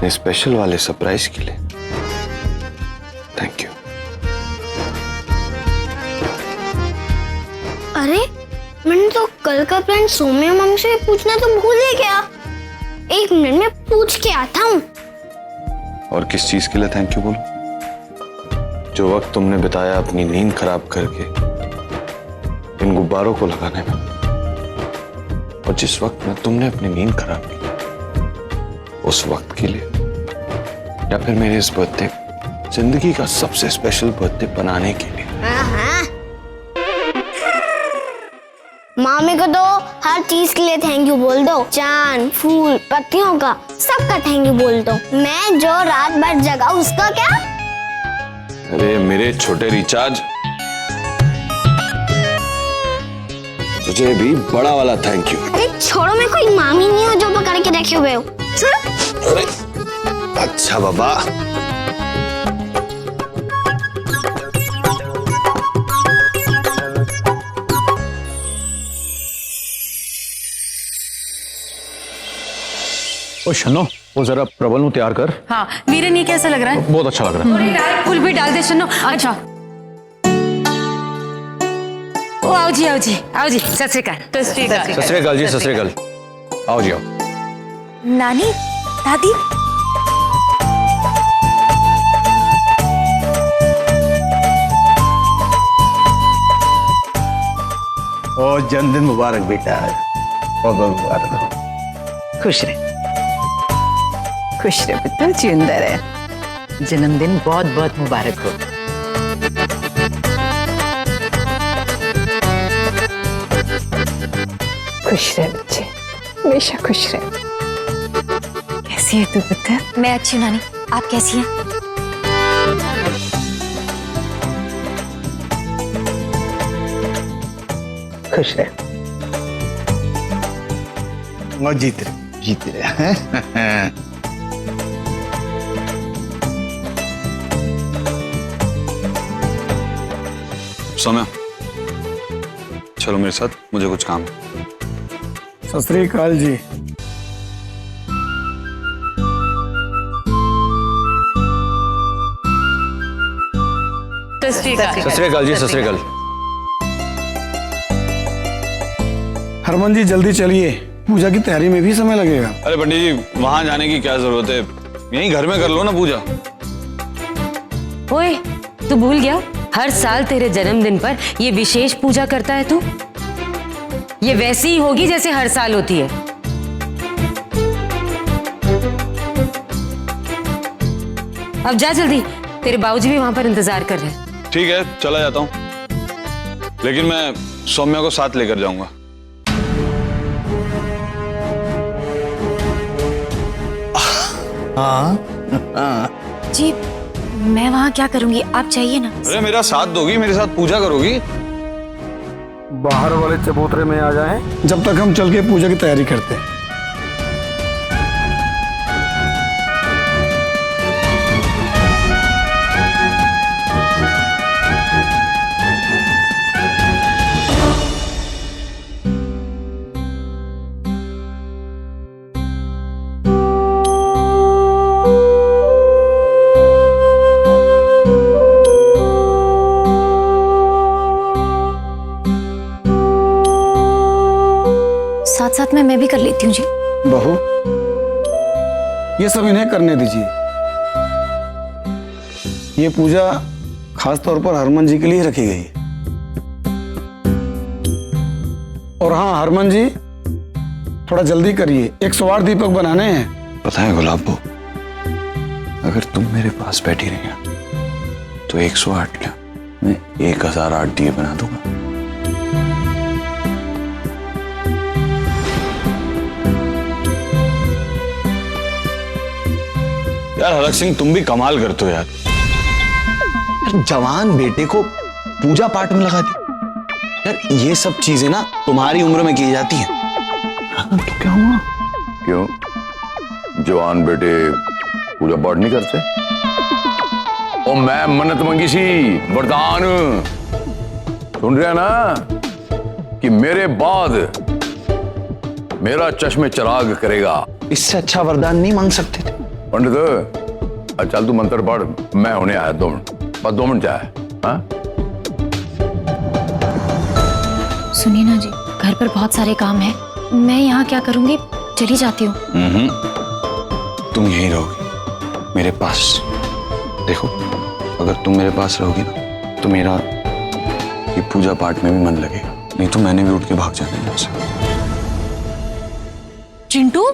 इतने स्पेशल वाले सरप्राइज के लिए थैंक यू। अरे मैंने तो कल का प्लान सौम्या मम्मी से पूछना तो भूल ही गया। 1 मिनट में पूछ के आता हूँ। और किस चीज के लिए थैंक यू बोलूं? जो वक्त तुमने बिताया अपनी नींद खराब करके इन गुब्बारों को लगाने में, और जिस वक्त में तुमने अपनी नींद खराब की उस वक्त के लिए, या फिर मेरे इस बर्थडे जिंदगी का सबसे स्पेशल बर्थडे बनाने के लिए। मामी को तो हर चीज के लिए थैंक यू बोल दो। चांद, फूल, पत्तियों का सबका थैंक यू बोल दो। मैं जो रात भर जगा उसका क्या? अरे मेरे छोटे रिचार्ज, तुझे भी बड़ा वाला थैंक यू। अरे छोड़ो, मैं कोई मामी नहीं हूँ जो पकड़ के रखे हुए हो। छोड़ो। अरे अच्छा बाबा। ओ शनो, वो जरा प्रबल नु तैयार कर। हाँ वीरन, ये कैसा लग रहा है? बहुत अच्छा लग रहा है। फूल भी डाल दे शनो। अच्छा ओ आओ जी आओ जी आओ जी। सत श्री अकाल। सत श्री अकाल जी, सत श्री अकाल। आओ जी आओ। नानी, दादी, और जन्मदिन मुबारक बेटा, बहुत बहुत मुबारक हो। खुश रहे, खुश रहे बेटा, जिंदा रहे। जन्मदिन बहुत बहुत मुबारक हो। खुश रहे बच्चे, हमेशा खुश रहे। कैसी है तू पुत्र? मैं अच्छी हूँ नानी, आप कैसी हैं? खुश रहे और जीते रहे। सौम्या, चलो मेरे साथ, मुझे कुछ काम है। सत श्री अकाल जी। सत श्री अकाल जी, सत श्री अकाल। हरमन जी जल्दी चलिए, पूजा की तैयारी में भी समय लगेगा। अरे पंडित जी, वहां जाने की क्या जरूरत है, यहीं घर में कर लो ना पूजा। ओए तू भूल गया, हर साल तेरे जन्मदिन पर ये विशेष पूजा करता है तू। ये वैसी ही होगी जैसे हर साल होती है। अब जा जल्दी, तेरे बाबूजी भी वहां पर इंतजार कर रहे हैं। ठीक है, चला जाता हूँ, लेकिन मैं सौम्या को साथ लेकर जाऊंगा। जी मैं वहां क्या करूंगी, आप चाहिए ना। अरे मेरा साथ दोगी, मेरे साथ पूजा करोगी। बाहर वाले चबूतरे में आ जाएं, जब तक हम चल के पूजा की तैयारी करते हैं। साथ साथ में मैं भी कर लेती हूँ जी। बहू, ये सब इन्हें करने दीजिए। ये पूजा खास तौर पर हरमन जी के लिए रखी गई है। और हाँ हरमन जी, थोड़ा जल्दी करिए, 108 दीपक बनाने हैं। पता है गुलाबो, अगर तुम मेरे पास बैठी रही ना तो 108 क्या, मैं 1008 दिए बना दूंगा। यार हरक सिंह, तुम भी कमाल करते हो यार। जवान बेटे को पूजा पाठ में लगा दी। यार ये सब चीजें ना तुम्हारी उम्र में की जाती हैं। तो क्या हुआ? क्यों जवान बेटे पूजा पाठ नहीं करते? और मैं मन्नत मंगी सी, वरदान सुन रहे ना कि मेरे बाद मेरा चश्मे चिराग करेगा। इससे अच्छा वरदान नहीं मांग सकते थे? पंडित चल तू मंत्र पढ़, मैं होने आया 2 मिनट, बस 2 मिनट चाहे। हाँ सुनिए ना जी, घर पर बहुत सारे काम हैं, मैं यहाँ क्या करूँगी, चली जाती हूँ। तुम यहीं रहोगी मेरे पास। देखो अगर तुम मेरे पास रहोगी ना तो मेरा ये पूजा पाठ में भी मन लगेगा, नहीं तो मैंने भी उठ के भाग जाना है यहाँ से। चिंटू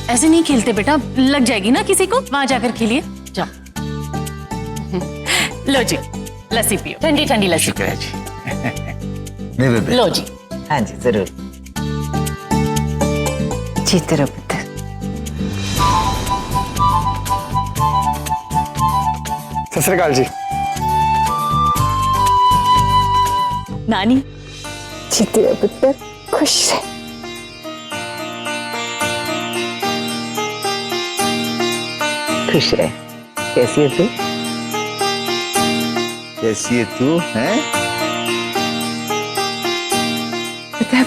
ऐसे नहीं खेलते बेटा, लग जाएगी ना किसी को, वहां जाकर खेलिए जाओ। लो जी लस्सी पियो, ठंडी ठंडी लस्सी। शुक्र है जी। लो जी। हाँ जी जरूर। जीते रहो पुत्र। सत श्री अकाल जी। नानी जीते रहो पुत्र, खुश रहे। खुश रहे। कैसी है तू? कैसी है तू? हैं? पुत्र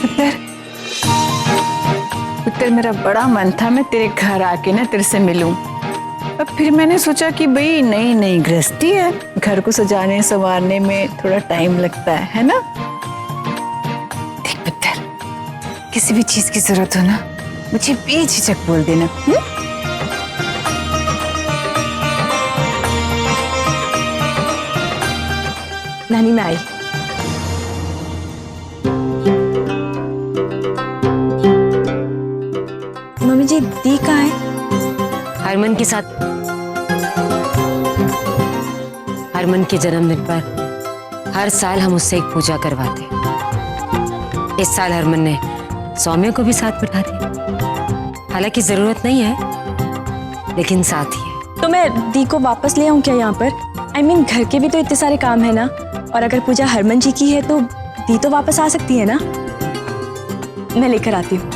पुत्र मेरा बड़ा मन था मैं तेरे घर आके ना तेरे से मिलूं। अब फिर मैंने सोचा कि भाई नई गृहस्थी है, घर को सजाने संवारने में थोड़ा टाइम लगता है ना। देख पुत्र, किसी भी चीज की जरूरत हो ना मुझे बेझिझक बोल देना। नानी मैं आई। मम्मी जी दी कहाँ है? हरमन के साथ। हरमन के जन्मदिन पर हर साल हम उससे एक पूजा करवाते। इस साल हरमन ने सौम्य को भी साथ बिठा दिया। हालांकि जरूरत नहीं है लेकिन साथ ही है। तो मैं दी को वापस ले आऊँ क्या यहाँ पर? I mean, घर के भी तो इतने सारे काम है ना, और अगर पूजा हरमन जी की है तो दी तो वापस आ सकती है ना। मैं लेकर आती हूँ।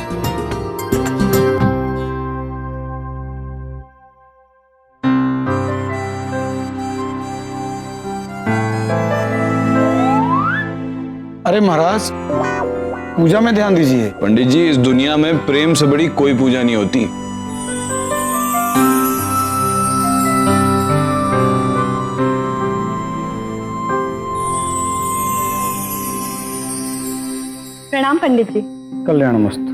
अरे महाराज पूजा में ध्यान दीजिए। पंडित जी इस दुनिया में प्रेम से बड़ी कोई पूजा नहीं होती। प्रणाम पंडित जी। कल्याण मस्त।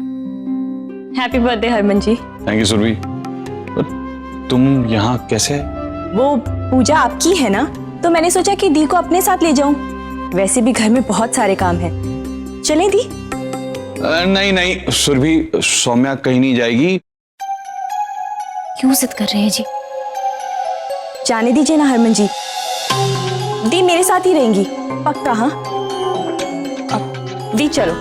Happy birthday Harman ji. Thank you Surbhi. तुम यहाँ कैसे? वो पूजा आपकी है ना, तो मैंने सोचा कि दी को अपने साथ ले जाऊं। वैसे भी घर में बहुत सारे काम हैं। चलें दी? नहीं सुरभि, सौम्या कहीं नहीं जाएगी। क्यों जिद कर रहे हैं जी? जाने दीजिए ना हरमन जी, दी मेरे साथ ही रहेंगी पक्का। हाँ अब दी चलो।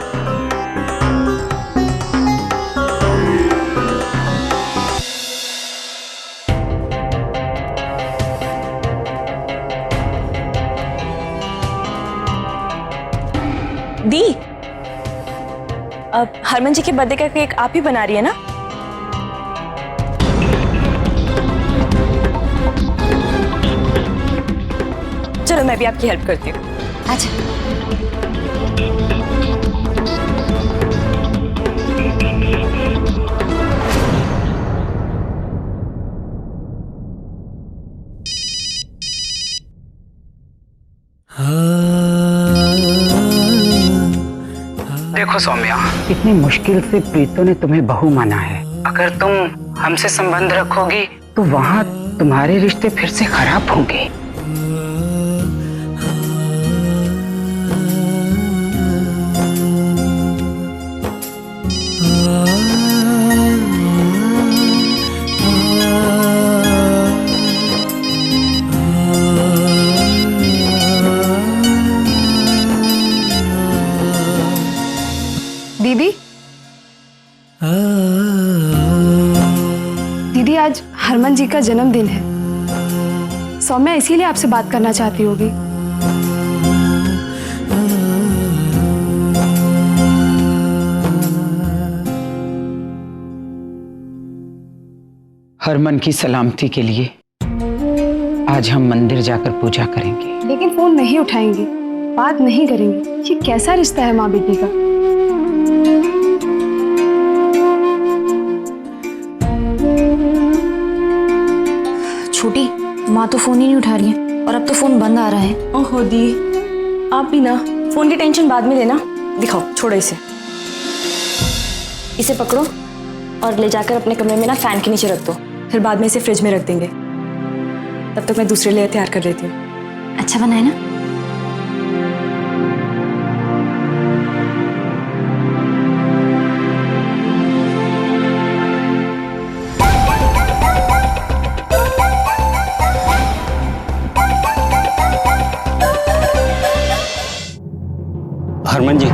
दी अब हरमन जी के बर्थडे का केक आप ही बना रही है ना? चलो मैं भी आपकी हेल्प करती हूँ। अच्छा देखो सौम्या, कितनी मुश्किल से प्रीतो ने तुम्हें बहू माना है। अगर तुम हमसे संबंध रखोगी तो वहाँ तुम्हारे रिश्ते फिर से खराब होंगे। दीदी दीदी आज हरमन जी का जन्मदिन है। सौम्या इसीलिए आपसे बात करना चाहती होगी। हरमन की सलामती के लिए आज हम मंदिर जाकर पूजा करेंगे। लेकिन फोन नहीं उठाएंगे, बात नहीं करेंगे। ये कैसा रिश्ता है माँ बेटी का? छोटी, माँ तो फोन ही नहीं उठा रही है और अब तो फोन बंद आ रहा है। ओहो दी, आप भी ना फोन की टेंशन बाद में लेना। दिखाओ, छोड़ो इसे। इसे पकड़ो और ले जाकर अपने कमरे में ना फैन के नीचे रख दो, फिर बाद में इसे फ्रिज में रख देंगे। तब तक मैं दूसरे लिए तैयार कर देती हूँ। अच्छा बना है ना? हरमन जी,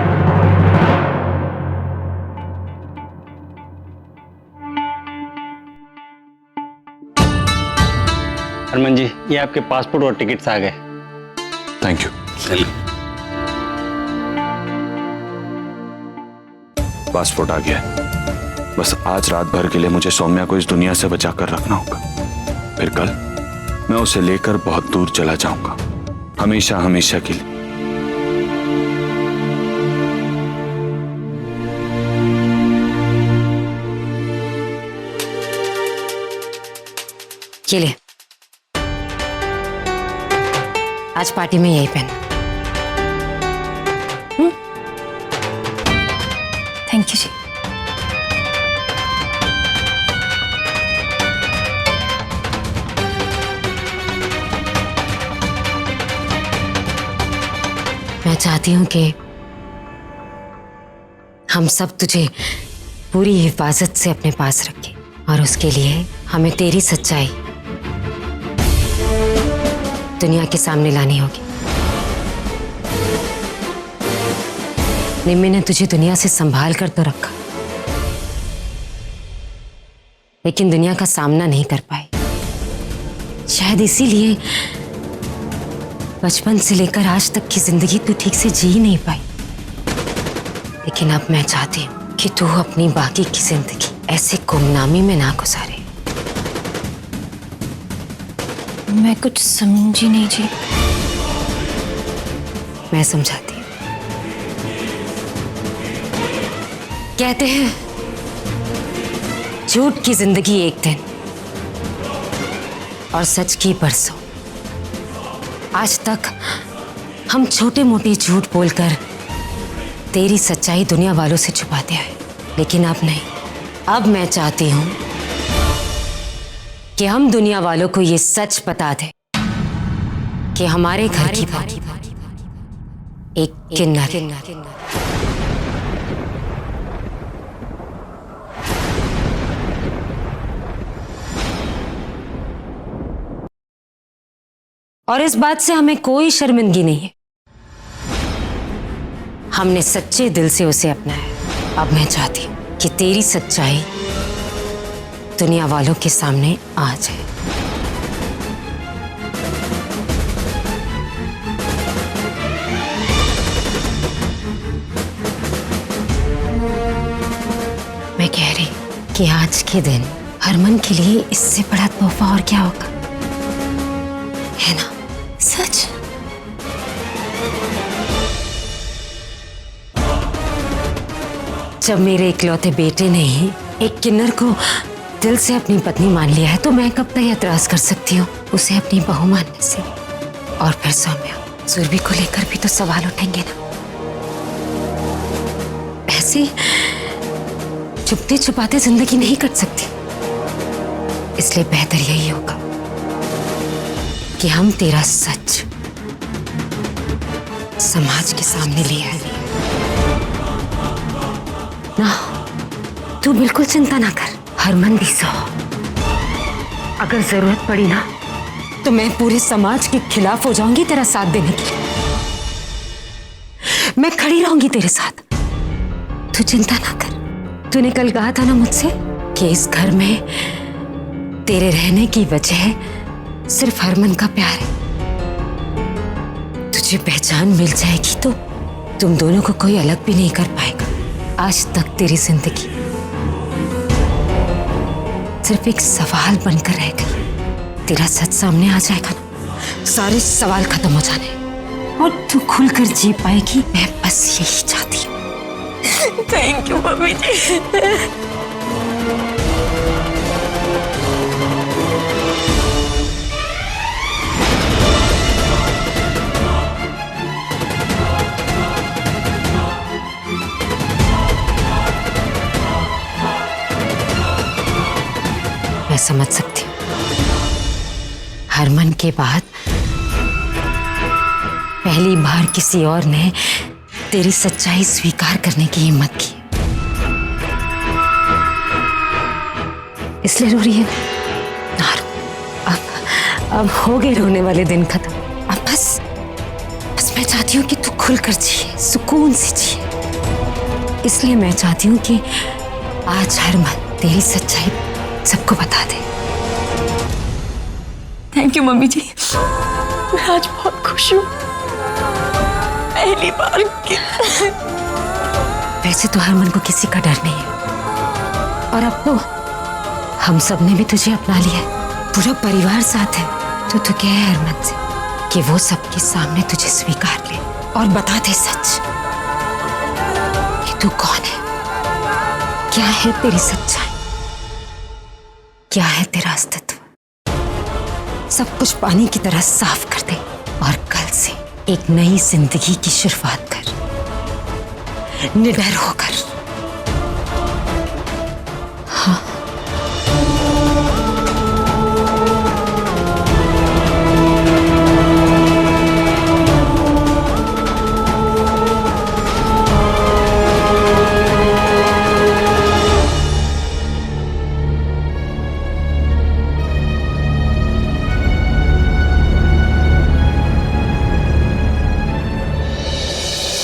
हरमन जी, ये आपके पासपोर्ट और टिकट्स आ गए। Thank you. पासपोर्ट आ गया है। बस आज रात भर के लिए मुझे सौम्या को इस दुनिया से बचा कर रखना होगा। फिर कल मैं उसे लेकर बहुत दूर चला जाऊंगा, हमेशा हमेशा के लिए। ये ले, आज पार्टी में यही पहना। थैंक यू जी। मैं चाहती हूं कि हम सब तुझे पूरी हिफाजत से अपने पास रखें, और उसके लिए हमें तेरी सच्चाई दुनिया के सामने लानी होगी। निम्मी ने तुझे दुनिया से संभाल कर तो रखा, लेकिन दुनिया का सामना नहीं कर पाई। शायद इसीलिए बचपन से लेकर आज तक की जिंदगी तू ठीक से जी नहीं पाई। लेकिन अब मैं चाहती हूं कि तू अपनी बाकी की जिंदगी ऐसे गुमनामी में ना गुजारे। मैं कुछ समझी नहीं जी। मैं समझाती हूँ। कहते हैं झूठ की जिंदगी एक दिन और सच की परसों। आज तक हम छोटे मोटे झूठ बोलकर तेरी सच्चाई दुनिया वालों से छुपाते आए, लेकिन अब नहीं। अब मैं चाहती हूं कि हम दुनिया वालों को ये सच बता दें कि हमारे घर की बात एक किन्नर। और इस बात से हमें कोई शर्मिंदगी नहीं है। हमने सच्चे दिल से उसे अपनाया। अब मैं चाहती हूं कि तेरी सच्चाई दुनिया वालों के सामने आ जाए। मैं कह रही कि आज के दिन हरमन के लिए इससे बड़ा तोहफा और क्या होगा, है ना? सच। जब मेरे इकलौते बेटे ने ही एक किन्नर को दिल से अपनी पत्नी मान लिया है, तो मैं कब तक एतराज कर सकती हूँ उसे अपनी बहू मानने से? और फिर सौम्या, सुरभि को लेकर भी तो सवाल उठेंगे ना। ऐसे छुपते छुपाते जिंदगी नहीं कट सकती। इसलिए बेहतर यही होगा कि हम तेरा सच समाज के सामने ले आए ना। तू बिल्कुल चिंता ना कर, हरमन भी सो। अगर जरूरत पड़ी ना तो मैं पूरे समाज के खिलाफ हो जाऊंगी तेरा साथ देने के लिए। मैं खड़ी रहूंगी तेरे साथ। तू चिंता ना कर। तूने कल कहा था ना मुझसे कि इस घर में तेरे रहने की वजह सिर्फ हरमन का प्यार है। तुझे पहचान मिल जाएगी तो तुम दोनों को कोई अलग भी नहीं कर पाएगा। आज तक तेरी जिंदगी सिर्फ एक सवाल बनकर रह गई। तेरा सच सामने आ जाएगा ना, सारे सवाल खत्म हो जाने और तू खुलकर जी पाएगी। मैं बस यही चाहती हूँ। थैंक यू मम्मी जी। समझ सकती हूँ। हरमन के बाद पहली बार किसी और ने तेरी सच्चाई स्वीकार करने की हिम्मत की, इसलिए रो रही है ना? अब हो गए रोने वाले दिन खत्म। अब बस मैं चाहती हूँ कि तू खुलकर जिए, सुकून से जिए। इसलिए मैं चाहती हूँ कि आज हरमन तेरी सच्चाई सबको बता दे। थैंक यू मम्मी जी, मैं आज बहुत खुश हूँ। पहली बार की। वैसे तो हरमन को किसी का डर नहीं है, और अब तो हम सब ने भी तुझे अपना लिया है, पूरा परिवार साथ है। तो तू कह हरमन से कि वो सबके सामने तुझे स्वीकार ले और बता दे सच कि तू कौन है, क्या है तेरी सच्चाई, क्या है तेरा अस्तित्व। सब कुछ पानी की तरह साफ कर दे और कल से एक नई जिंदगी की शुरुआत कर, निडर होकर। हाँ।